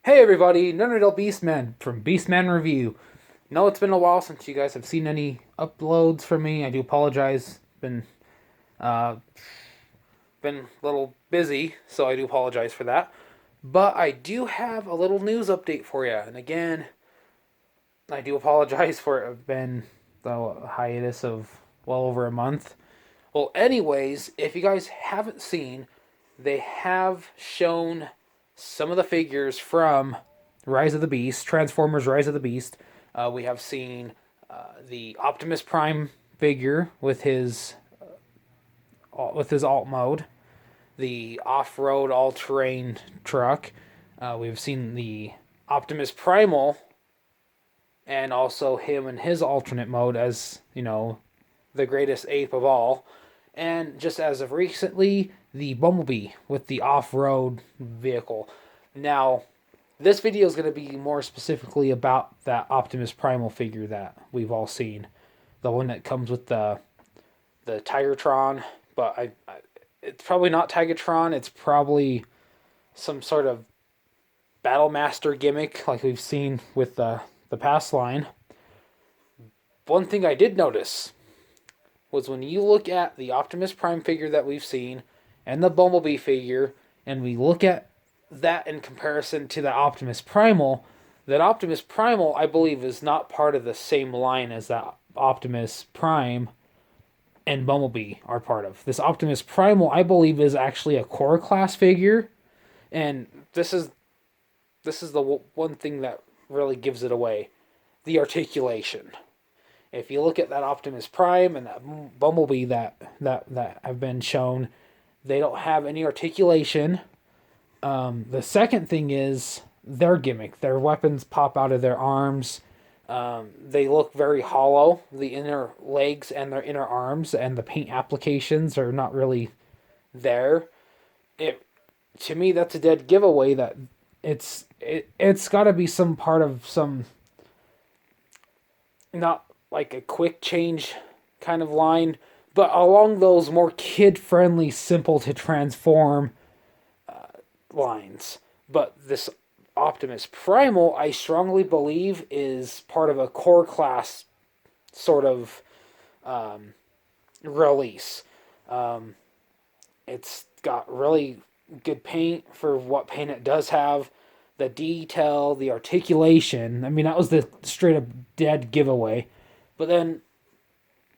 Hey everybody, Nunadel Beastman from Beastman Review. No, it's been a while since you guys have seen any uploads from me. I do apologize. Uh been a little busy, so I do apologize for that. But I do have a little news update for you. And again, I do apologize for it been a hiatus of well over a month. Well, anyways, if you guys haven't seen, they have shown some of the figures from Rise of the Beast, Transformers Rise of the Beast. We have seen the Optimus Prime figure with his alt mode, the off-road all-terrain truck. We've seen the Optimus Primal, and also him in his alternate mode as the greatest ape of all. And just as of recently, the Bumblebee with the off-road vehicle. Now, this video is going to be more specifically about that Optimus Primal figure that we've all seen, the one that comes with the Tigertron. But it's probably not Tigertron. It's probably some sort of battlemaster gimmick like we've seen with the past line. One thing I did notice was when you look at the Optimus Prime figure that we've seen and the Bumblebee figure, and we look at that in comparison to the Optimus Primal, that Optimus Primal, I believe, is not part of the same line as that Optimus Prime and Bumblebee are part of. This Optimus Primal, I believe, is actually a core class figure, and this is the one thing that really gives it away: the articulation. If you look at that Optimus Prime and that Bumblebee that have been shown, they don't have any articulation. The second thing is their gimmick. Their weapons pop out of their arms. They look very hollow, the inner legs and their inner arms, and the paint applications are not really there. To me, that's a dead giveaway that it's got to be some part of some, not like a quick change kind of line, but along those more kid-friendly, simple to transform lines. But this Optimus Primal, I strongly believe, is part of a core class sort of release. It's got really good paint for what paint it does have. The detail, the articulation. I mean, that was the straight up dead giveaway. But then,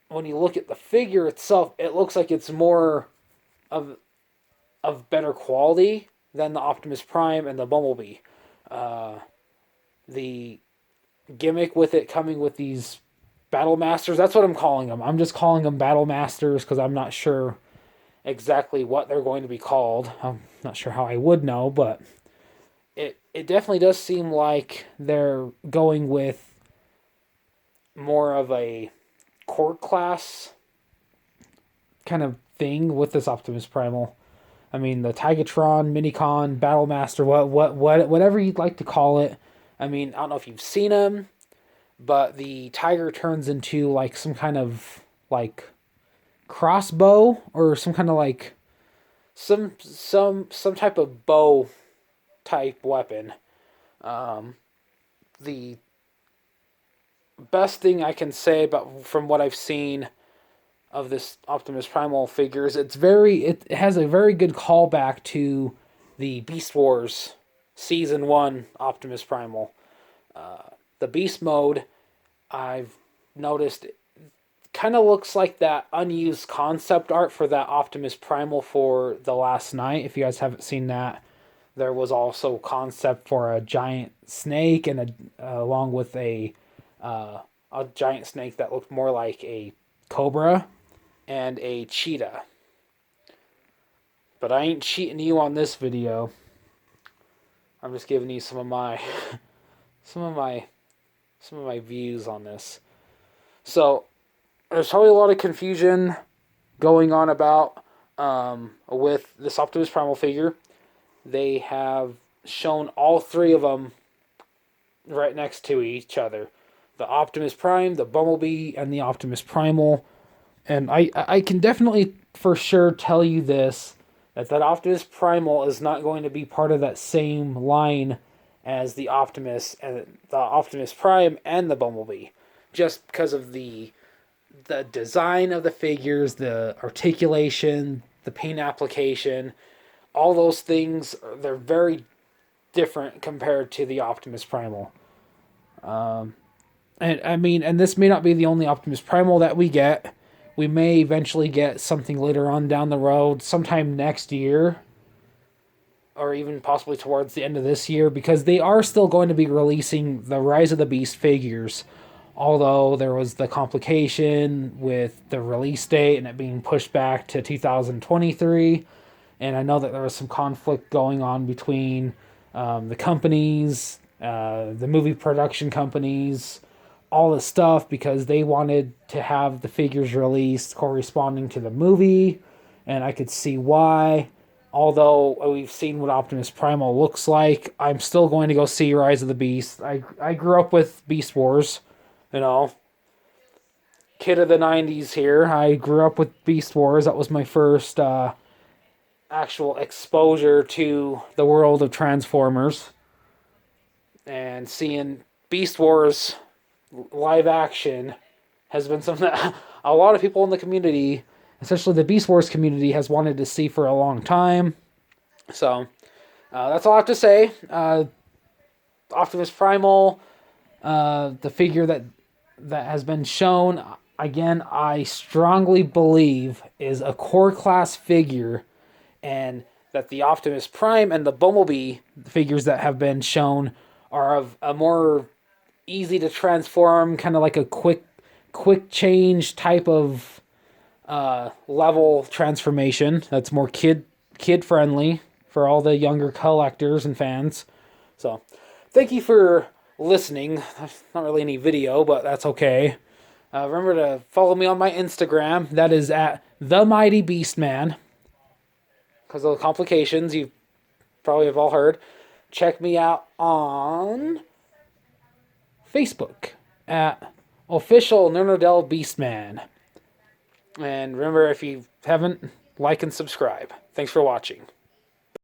when you look at the figure itself, it looks like it's more of better quality than the Optimus Prime and the Bumblebee. The gimmick with it coming with these battlемasters, that's what I'm calling them. I'm just calling them battlemasters because I'm not sure exactly what they're going to be called. I'm not sure how I would know, but it definitely does seem like they're going with more of a core class kind of thing with this Optimus Primal. I mean, the Tigatron, Minicon, Battlemaster, whatever you'd like to call it. I mean, I don't know if you've seen him, but the tiger turns into like some kind of like crossbow or some kind of like some type of bow type weapon. The best thing I can say about from what I've seen of this Optimus Primal figure is it has a very good callback to the Beast Wars Season 1 Optimus Primal. The Beast mode, I've noticed, kind of looks like that unused concept art for that Optimus Primal for The Last Night. If you guys haven't seen that, there was also concept for a giant snake and along with a giant snake that looked more like a cobra and a cheetah. But I ain't cheating you on this video. I'm just giving you some of my views on this. So there's probably a lot of confusion going on about with this Optimus Primal figure. They have shown all three of them right next to each other: the Optimus Prime, the Bumblebee, and the Optimus Primal. And I can definitely for sure tell you this, that Optimus Primal is not going to be part of that same line as the Optimus Prime and the Bumblebee, just because of the design of the figures, the articulation, the paint application, all those things. They're very different compared to the Optimus Primal. And this may not be the only Optimus Primal that we get. We may eventually get something later on down the road, sometime next year, or even possibly towards the end of this year, because they are still going to be releasing the Rise of the Beast figures, although there was the complication with the release date and it being pushed back to 2023. And I know that there was some conflict going on between the companies, the movie production companies, all this stuff, because they wanted to have the figures released corresponding to the movie, and I could see why. Although we've seen what Optimus Primal looks like, I'm still going to go see Rise of the Beast. I grew up with Beast Wars, you know. Kid of the 90s here. I grew up with Beast Wars. That was my first actual exposure to the world of Transformers. And seeing Beast Wars live action has been something that a lot of people in the community, especially the Beast Wars community, has wanted to see for a long time. So that's all I have to say. Optimus Primal, the figure that has been shown, again, I strongly believe is a core class figure, and that the Optimus Prime and the Bumblebee figures that have been shown are of a more easy to transform, kind of like a quick change type of level transformation that's more kid friendly for all the younger collectors and fans. So thank you for listening. There's not really any video, but that's okay. Remember to follow me on my Instagram. That is at the Mighty Beastman, because of the complications you probably have all heard. Check me out on Facebook at Official Nernodell Beastman. And remember, if you haven't, like and subscribe. Thanks for watching.